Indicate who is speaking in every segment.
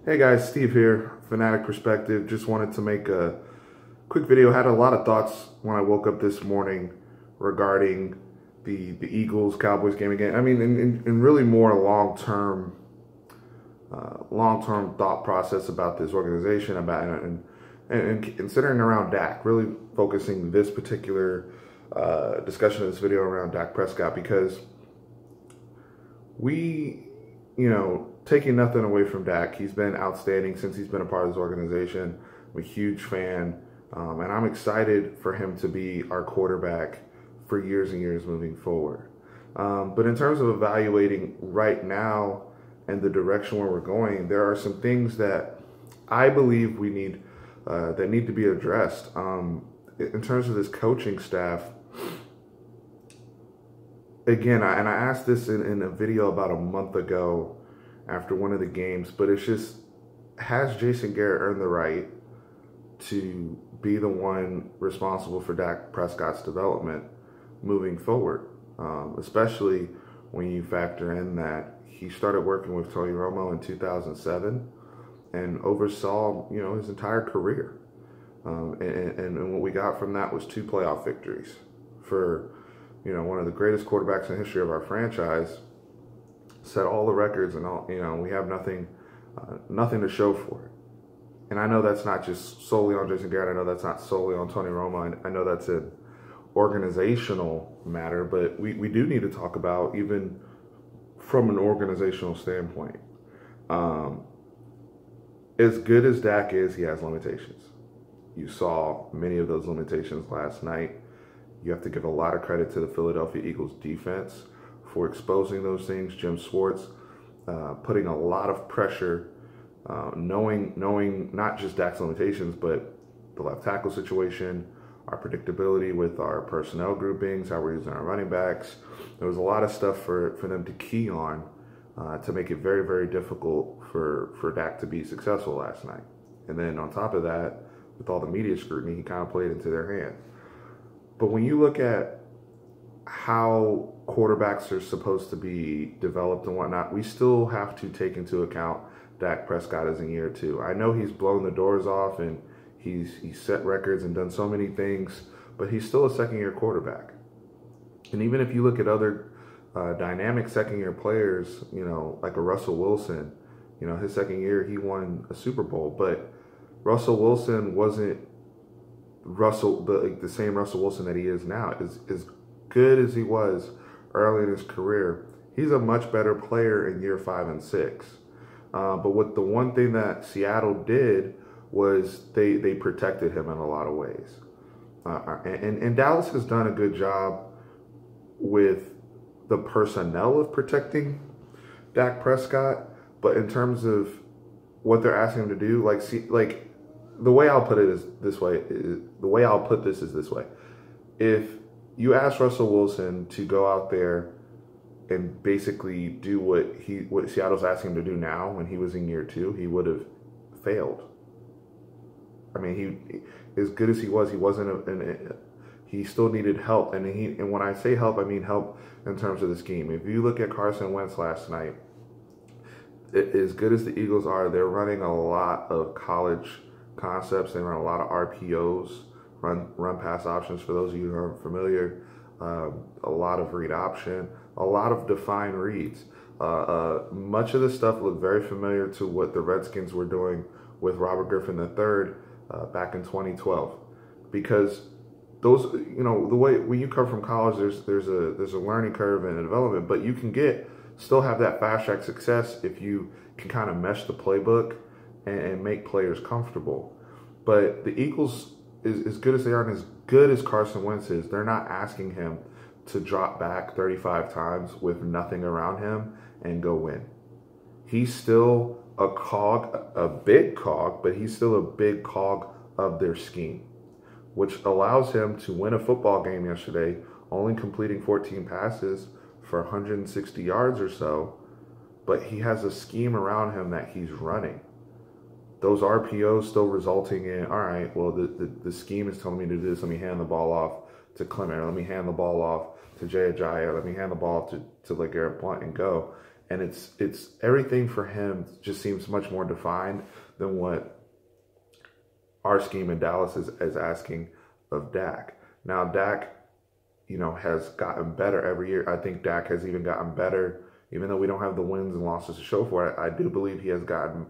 Speaker 1: Hey guys, Steve here, Fanatic Perspective. Just wanted to make a quick video. Had a lot of thoughts when I woke up this morning regarding the Eagles Cowboys game again. I mean, and really more long-term thought process about this organization, about and considering around Dak. Really focusing this particular discussion of this video around Dak Prescott, because taking nothing away from Dak, he's been outstanding since he's been a part of this organization. I'm a huge fan, and I'm excited for him to be our quarterback for years and years moving forward. But in terms of evaluating right now and the direction where we're going, there are some things that I believe we need that need to be addressed. In terms of this coaching staff, again, I asked this in a video about a month ago after one of the games, but it's just, has Jason Garrett earned the right to be the one responsible for Dak Prescott's development moving forward? Especially when you factor in that he started working with Tony Romo in 2007 and oversaw, his entire career. And what we got from that was 2 playoff victories for, one of the greatest quarterbacks in the history of our franchise. Set all the records, and all, we have nothing to show for it. And I know that's not just solely on Jason Garrett. I know that's not solely on Tony Romo. I know that's an organizational matter, but we do need to talk about, even from an organizational standpoint, as good as Dak is, he has limitations. You saw many of those limitations last night. You have to give a lot of credit to the Philadelphia Eagles defense for exposing those things. Jim Schwartz putting a lot of pressure, knowing not just Dak's limitations, but the left tackle situation, our predictability with our personnel groupings, how we're using our running backs. There was a lot of stuff for them to key on to make it very, very difficult for Dak to be successful last night. And then on top of that, with all the media scrutiny, he kind of played into their hand. But when you look at how quarterbacks are supposed to be developed and whatnot, we still have to take into account Dak Prescott is in year 2. I know he's blown the doors off and he's set records and done so many things, but he's still a second-year quarterback. And even if you look at other dynamic second-year players, like a Russell Wilson, his second year he won a Super Bowl, but Russell Wilson wasn't the same Russell Wilson that he is now. As good as he was early in his career, he's a much better player in year 5 and 6. But what the one thing that Seattle did was they protected him in a lot of ways. And Dallas has done a good job with the personnel of protecting Dak Prescott, but in terms of what they're asking him to do, the way I'll put it is this way. The way I'll put this is this way. If you ask Russell Wilson to go out there and basically do what Seattle's asking him to do now when he was in year 2, he would have failed. I mean, he as good as he was, he wasn't he still needed help. And when I say help, I mean help in terms of the scheme. If you look at Carson Wentz last night, as good as the Eagles are, they're running a lot of college concepts. They run a lot of RPOs, run pass options, for those of you who aren't familiar, a lot of read option, a lot of defined reads. Much of this stuff looked very familiar to what the Redskins were doing with Robert Griffin III back in 2012, because those, the way when you come from college, there's a learning curve and a development, but you can still have that fast track success if you can kind of mesh the playbook and make players comfortable. But the Eagles, as good as they are and as good as Carson Wentz is, they're not asking him to drop back 35 times with nothing around him and go win. He's still a cog, a big cog, but he's still a big cog of their scheme, which allows him to win a football game yesterday, only completing 14 passes for 160 yards or so, but he has a scheme around him that he's running. Those RPOs still resulting in, all right, well, the scheme is telling me to do this. Let me hand the ball off to Clement. Let me hand the ball off to Jay Ajayi. Let me hand the ball off to Garrett Blunt and go. And it's everything for him just seems much more defined than what our scheme in Dallas is asking of Dak. Now, Dak, has gotten better every year. I think Dak has even gotten better, even though we don't have the wins and losses to show for it. I do believe he has gotten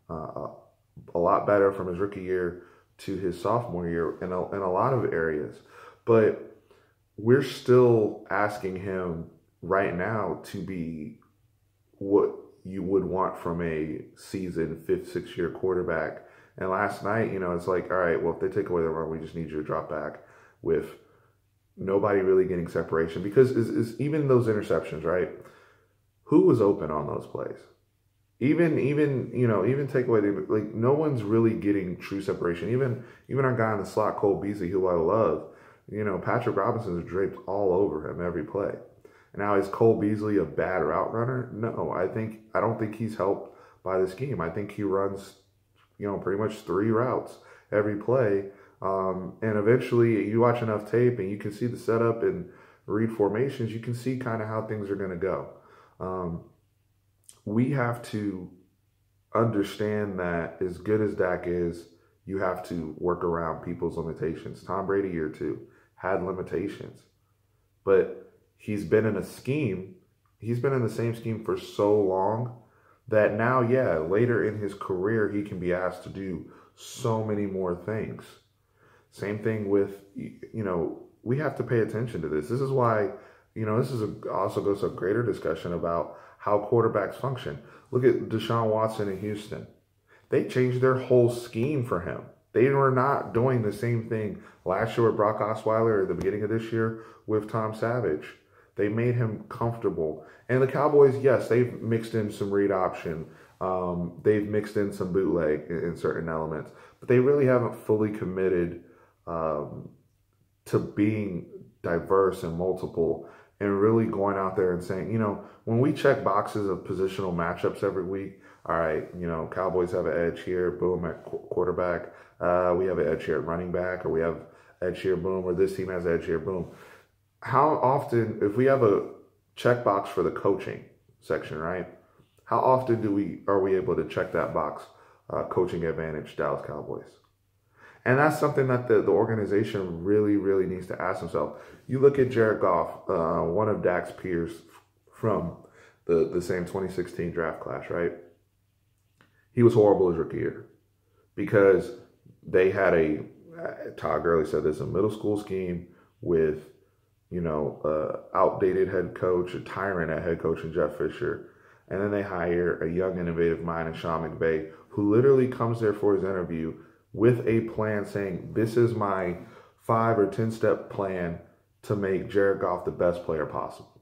Speaker 1: a lot better from his rookie year to his sophomore year in a lot of areas. But we're still asking him right now to be what you would want from a seasoned 5th, 6th year quarterback. And last night, it's like, all right, well, if they take away the run, we just need you to drop back with nobody really getting separation. Because is even those interceptions, right? Who was open on those plays? Even take away no one's really getting true separation. Even our guy in the slot, Cole Beasley, who I love, Patrick Robinson is draped all over him every play. Now, is Cole Beasley a bad route runner? No, I don't think he's helped by the scheme. I think he runs, pretty much 3 routes every play. And eventually you watch enough tape and you can see the setup and read formations. You can see kind of how things are going to go. We have to understand that as good as Dak is, you have to work around people's limitations. Tom Brady, year 2, had limitations. But he's been in the same scheme for so long that now, later in his career, he can be asked to do so many more things. Same thing with, we have to pay attention to this. This is why, also goes to a greater discussion about how quarterbacks function. Look at Deshaun Watson in Houston. They changed their whole scheme for him. They were not doing the same thing last year with Brock Osweiler or the beginning of this year with Tom Savage. They made him comfortable. And the Cowboys, yes, they've mixed in some read option. They've mixed in some bootleg in certain elements. But they really haven't fully committed to being diverse and multiple and really going out there and saying, when we check boxes of positional matchups every week, all right, Cowboys have an edge here, boom, at quarterback. We have an edge here at running back, or we have edge here, boom, or this team has edge here, boom. How often, if we have a checkbox for the coaching section, right? How often are we able to check that box, coaching advantage, Dallas Cowboys? And that's something that the organization really, really needs to ask themselves. You look at Jared Goff, one of Dak's peers from the same 2016 draft class, right? He was horrible his rookie year because they had Todd Gurley said this, a middle school scheme with, outdated head coach, a tyrant at head coach in Jeff Fisher. And then they hire a young, innovative mind in Sean McVay, who literally comes there for his interview with a plan saying, this is my 5 or 10-step plan to make Jared Goff the best player possible.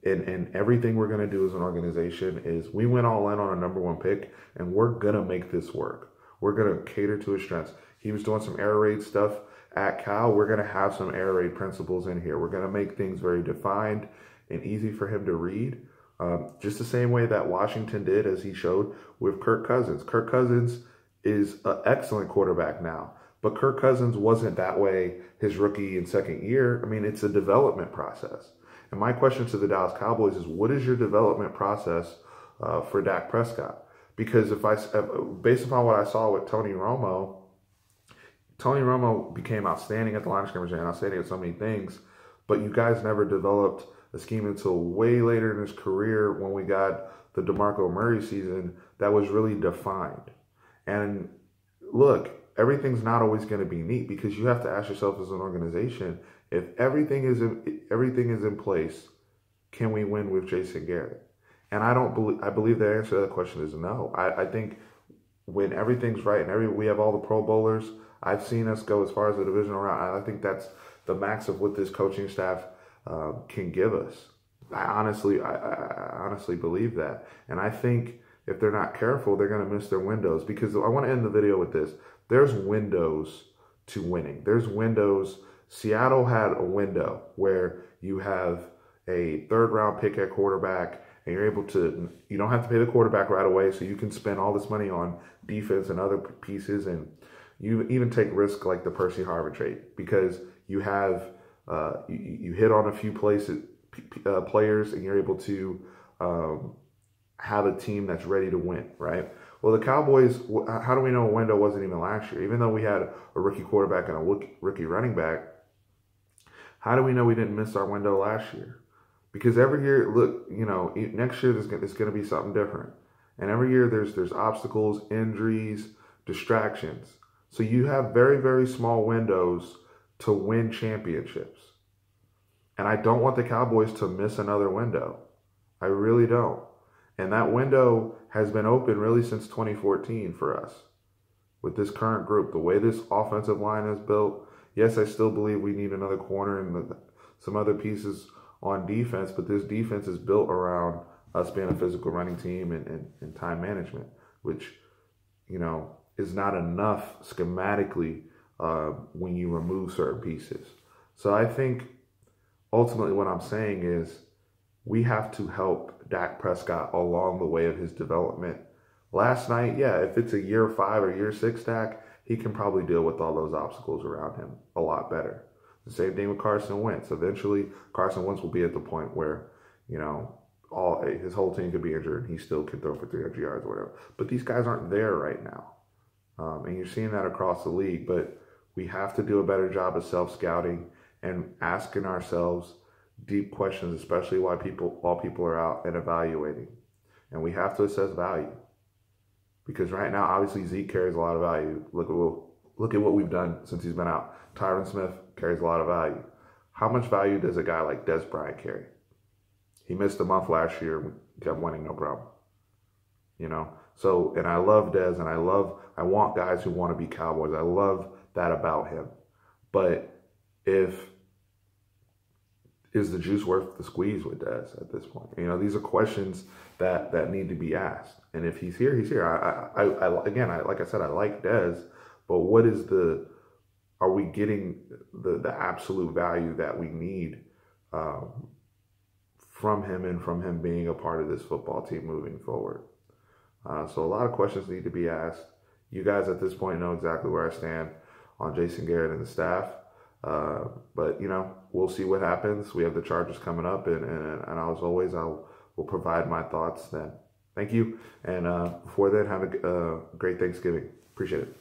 Speaker 1: And everything we're going to do as an organization is we went all in on a number 1 pick, and we're going to make this work. We're going to cater to his strengths. He was doing some air raid stuff at Cal. We're going to have some air raid principles in here. We're going to make things very defined and easy for him to read. Just the same way that Washington did, as he showed with Kirk Cousins. Kirk Cousins is an excellent quarterback now, but Kirk Cousins wasn't that way his rookie and second year. I mean, it's a development process. And my question to the Dallas Cowboys is, what is your development process for Dak Prescott? Because based upon what I saw with Tony Romo became outstanding at the line of scrimmage and outstanding at so many things, but you guys never developed a scheme until way later in his career when we got the DeMarco Murray season that was really defined. And look, everything's not always going to be neat, because you have to ask yourself as an organization, if everything is in place, can we win with Jason Garrett? And I believe the answer to that question is no. I think when everything's right and we have all the Pro Bowlers, I've seen us go as far as the divisional round. I think that's the max of what this coaching staff can give us. I honestly believe that. And I think if they're not careful, they're going to miss their windows. Because I want to end the video with this. There's windows to winning. There's windows. Seattle had a window where you have a 3rd round pick at quarterback, and you don't have to pay the quarterback right away, so you can spend all this money on defense and other pieces, and you even take risk like the Percy Harvin trade, because you have you hit on a few players, and you're able to have a team that's ready to win, right? Well, the Cowboys, how do we know a window wasn't even last year? Even though we had a rookie quarterback and a rookie running back, how do we know we didn't miss our window last year? Because every year, look, next year it's going to be something different. And every year there's obstacles, injuries, distractions. So you have very, very small windows to win championships. And I don't want the Cowboys to miss another window. I really don't. And that window has been open really since 2014 for us with this current group. The way this offensive line is built, yes, I still believe we need another corner and some other pieces on defense, but this defense is built around us being a physical running team and time management, which, is not enough schematically when you remove certain pieces. So I think ultimately what I'm saying is we have to help Dak Prescott along the way of his development. Last night, yeah, if it's a year 5 or year 6 Dak, he can probably deal with all those obstacles around him a lot better. The same thing with Carson Wentz. Eventually, Carson Wentz will be at the point where, his whole team could be injured and he still could throw for 300 yards or whatever. But these guys aren't there right now. And you're seeing that across the league. But we have to do a better job of self-scouting and asking ourselves deep questions, especially while people are out and evaluating. And we have to assess value. Because right now, obviously, Zeke carries a lot of value. Look at what we've done since he's been out. Tyron Smith carries a lot of value. How much value does a guy like Dez Bryant carry? He missed a month last year, kept winning, no problem. So, and I love Dez, and I want guys who want to be Cowboys. I love that about him. But is the juice worth the squeeze with Dez at this point? These are questions that need to be asked. And if he's here, he's here. Like I said, I like Dez, but are we getting the absolute value that we need from him and from him being a part of this football team moving forward? So a lot of questions need to be asked. You guys at this point know exactly where I stand on Jason Garrett and the staff. But we'll see what happens. We have the Chargers coming up, and as always, will provide my thoughts then. Thank you, and before then, have a great Thanksgiving. Appreciate it.